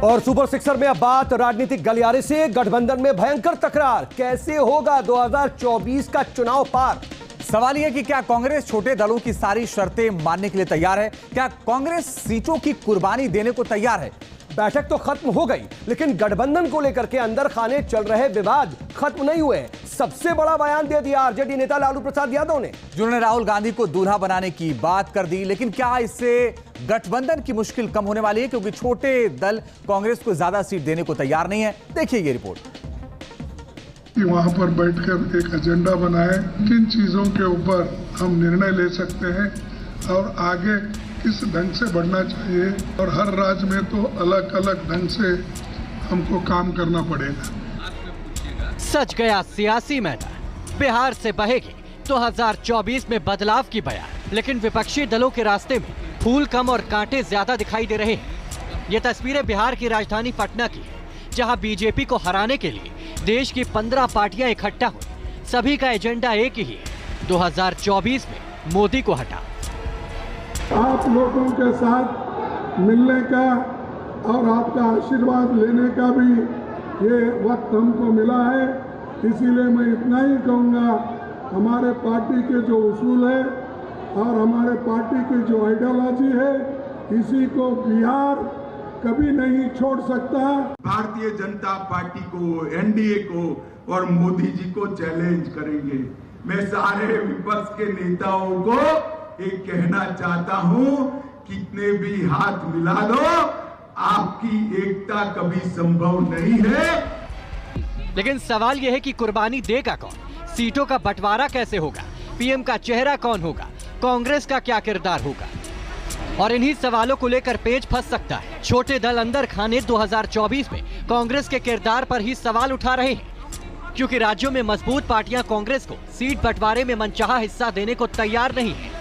और super sixer में अब बात राजनीतिक गलियारे से। गठबंधन में भयंकर तकरार, कैसे होगा 2024 का चुनाव पार? सवाल यह कि क्या कांग्रेस छोटे दलों की सारी शर्तें मानने के लिए तैयार है? क्या कांग्रेस सीटों की कुर्बानी देने को तैयार है? बैठक तो खत्म हो गई, लेकिन गठबंधन को लेकर के अंदर खाने चल रहे विवाद खत्म नहीं हुए। सबसे बड़ा बयान दे दिया आरजेडी नेता लालू प्रसाद यादव ने, जिन्होंने राहुल गांधी को दूल्हा बनाने की बात कर दी। लेकिन क्या इससे गठबंधन की मुश्किल कम होने वाली है? क्योंकि छोटे दल कांग्रेस को ज्यादा सीट देने को तैयार नहीं है। देखिए ये रिपोर्ट। वहां पर बैठकर एक एजेंडा बनाए, किन चीजों के ऊपर हम निर्णय ले सकते हैं और आगे किस ढंग से बढ़ना चाहिए, और हर राज्य में तो अलग अलग ढंग से हमको काम करना पड़ेगा। सच गया सियासी मैदान, बिहार से बहेगी 2024 में बदलाव की बयान। लेकिन विपक्षी दलों के रास्ते में फूल कम और कांटे ज्यादा दिखाई दे रहे हैं। ये तस्वीरें बिहार की राजधानी पटना की है, जहां बीजेपी को हराने के लिए देश की 15 पार्टियां इकट्ठा हुई। सभी का एजेंडा एक ही है, 2024 में मोदी को हटा। आप लोगों के साथ मिलने का और आपका आशीर्वाद लेने का भी ये वक्त हमको मिला है। इसीलिए मैं इतना ही कहूँगा, हमारे पार्टी के जो उसूल है और हमारे पार्टी की जो आइडियोलॉजी है, इसी को बिहार कभी नहीं छोड़ सकता। भारतीय जनता पार्टी को, एनडीए को और मोदी जी को चैलेंज करेंगे। मैं सारे विपक्ष के नेताओं को एक कहना चाहता हूं, कितने भी हाथ मिला लो, आपकी एकता कभी संभव नहीं है। लेकिन सवाल यह है कि कुर्बानी देगा कौन? सीटों का बंटवारा कैसे होगा? पीएम का चेहरा कौन होगा? कांग्रेस का क्या किरदार होगा? और इन्हीं सवालों को लेकर पेच फंस सकता है। छोटे दल अंदर खाने 2024 में कांग्रेस के किरदार पर ही सवाल उठा रहे हैं, क्योंकि राज्यों में मजबूत पार्टियां कांग्रेस को सीट बंटवारे में मनचाहा हिस्सा देने को तैयार नहीं है।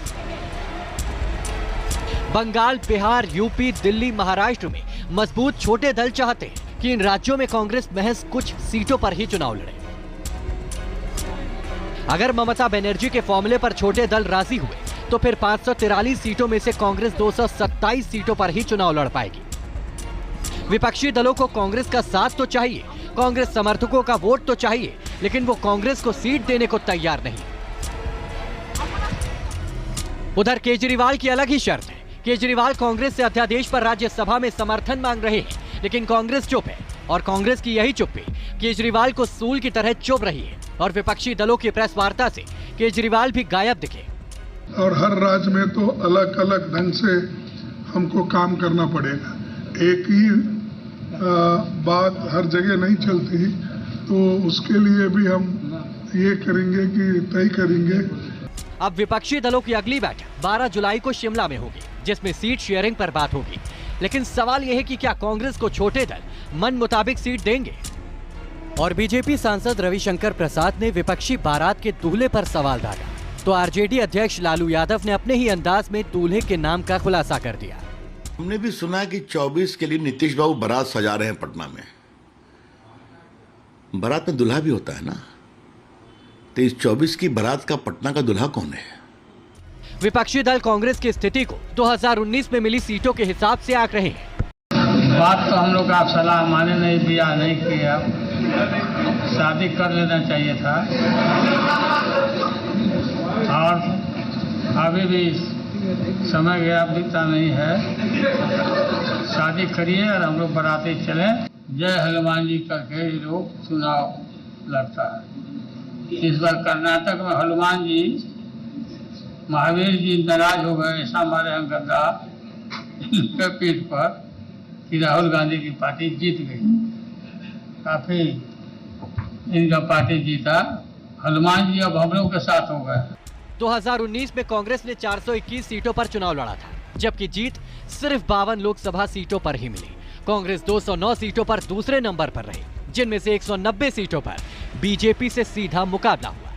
बंगाल, बिहार, यूपी, दिल्ली, महाराष्ट्र में मजबूत छोटे दल चाहते हैं कि इन राज्यों में कांग्रेस महज कुछ सीटों पर ही चुनाव लड़े। अगर ममता बनर्जी के फॉर्मूले पर छोटे दल राजी हुए तो फिर 543 सीटों में से कांग्रेस 227 सीटों पर ही चुनाव लड़ पाएगी। विपक्षी दलों को कांग्रेस का साथ तो चाहिए, कांग्रेस समर्थकों का वोट तो चाहिए, लेकिन वो कांग्रेस को सीट देने को तैयार नहीं। उधर केजरीवाल की अलग ही शर्त है। केजरीवाल कांग्रेस से अध्यादेश पर राज्यसभा में समर्थन मांग रहे हैं, लेकिन कांग्रेस चुप है। और कांग्रेस की यही चुप्पी केजरीवाल को सूल की तरह चुभ रही है। और विपक्षी दलों की प्रेस वार्ता से केजरीवाल भी गायब दिखे। और हर राज्य में तो अलग अलग ढंग से हमको काम करना पड़ेगा। एक ही बात हर जगह नहीं चलती, तो उसके लिए भी हम ये करेंगे कि तय करेंगे। अब विपक्षी दलों की अगली बैठक 12 जुलाई को शिमला में होगी, जिसमें सीट शेयरिंग पर बात होगी। लेकिन सवाल यह है कि क्या कांग्रेस को छोटे दल मन मुताबिक सीट देंगे? और बीजेपी सांसद रविशंकर प्रसाद ने विपक्षी बारात के दूल्हे पर सवाल दागा, तो आरजेडी अध्यक्ष लालू यादव ने अपने ही अंदाज में दूल्हे के नाम का खुलासा कर दिया। हमने भी सुना कि 24 के लिए नीतीश बाबू बारात सजा रहे हैं पटना में। बारात में दूल्हा भी होता है ना, तो इस 24 की बारात का पटना का दूल्हा कौन है? विपक्षी दल कांग्रेस की स्थिति को 2019 में मिली सीटों के हिसाब से आंक रहे हैं। बात तो हम लोग का सलाह माने नहीं, बियाह नहीं किया, शादी कर लेना चाहिए था। और अभी भी समय गया, बीता नहीं है। शादी करिए और हम लोग बाराती चले। जय हनुमान जी करके ये लोग चुनाव लड़ता है। इस बार कर्नाटक में हनुमान जी, महावीर जी नाराज हो गए, ऐसा हमारे यहाँ गद्दा पीठ पर कि राहुल गांधी की पार्टी जीत गई। काफी इनका पार्टी जीता, हनुमान जी अब हम लोग के साथ हो गए। 2019 में कांग्रेस ने 421 सीटों पर चुनाव लड़ा था, जबकि जीत सिर्फ 52 लोकसभा सीटों पर ही मिली। कांग्रेस 209 सीटों पर दूसरे नंबर पर रही, जिनमें से 190 सीटों पर बीजेपी से सीधा मुकाबला हुआ।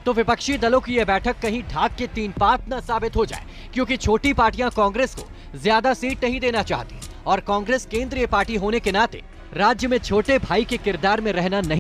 तो विपक्षी दलों की यह बैठक कहीं ढाक के 3 पात न साबित हो जाए, क्योंकि छोटी पार्टियां कांग्रेस को ज्यादा सीट नहीं देना चाहती और कांग्रेस केंद्रीय पार्टी होने के नाते राज्य में छोटे भाई के किरदार में रहना नहीं